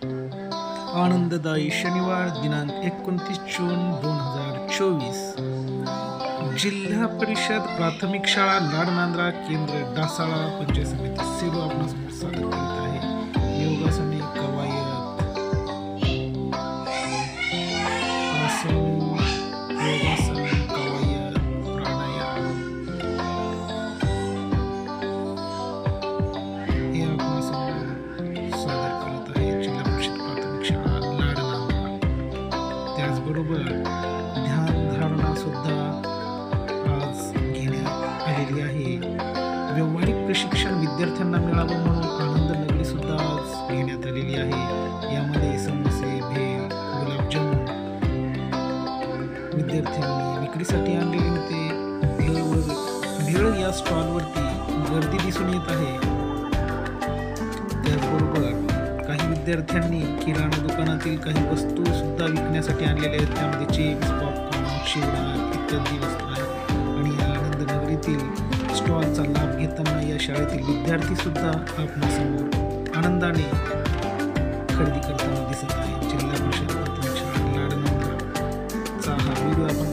आनंददायी शनिवार दिनांक 29 जून 2024. जिल्हा परिषद प्राथमिक शाळा लाडनांद्रा केंद्र डासाळा पंचायत समिती सेलू आपणासमोर सादर करीत आहे. योगासने, कवायत, आसन, योगासन, कवायत, प्राणायाम हे आपणासमोर सादर करत आहे जिल्हा परिषद प्राथमिक शाळा लाडनांद्रा. त्याचबरोबर ध्यानधारणा सुद्धा आज घेण्यात आलेली आहे. व्यावहारिक प्रशिक्षण विद्यार्थ्यांना मिळावं म्हणून आनंद नगरी सुद्धा आज घेण्यात आलेली आहे. यामध्ये समोसे, भेळ, गुलाबजामुन विद्यार्थ्यांनी विक्रीसाठी आणलेले होते. भेळ या स्टॉलवरती गर्दी दिसून येत आहे. त्याचबरोबर काही विद्यार्थ्यांनी किराणा दुकानातील काही वस्तू सुद्धा विकण्यासाठी आणलेल्या आहेत. त्यामध्ये चिप्स, पॉपकॉर्न, चिवडा इत्यादी वस्तू आहेत. आणि या आनंद नगरीतील स्टॉलचा लाभ घेताना या शाळेतील विद्यार्थी सुद्धा आपणासमोर आनंदाने खरेदी करताना दिसत आहे. जिल्हा परिषद प्राथमिक शाळा लाडनांद्राचा हा व्हिडिओ आपण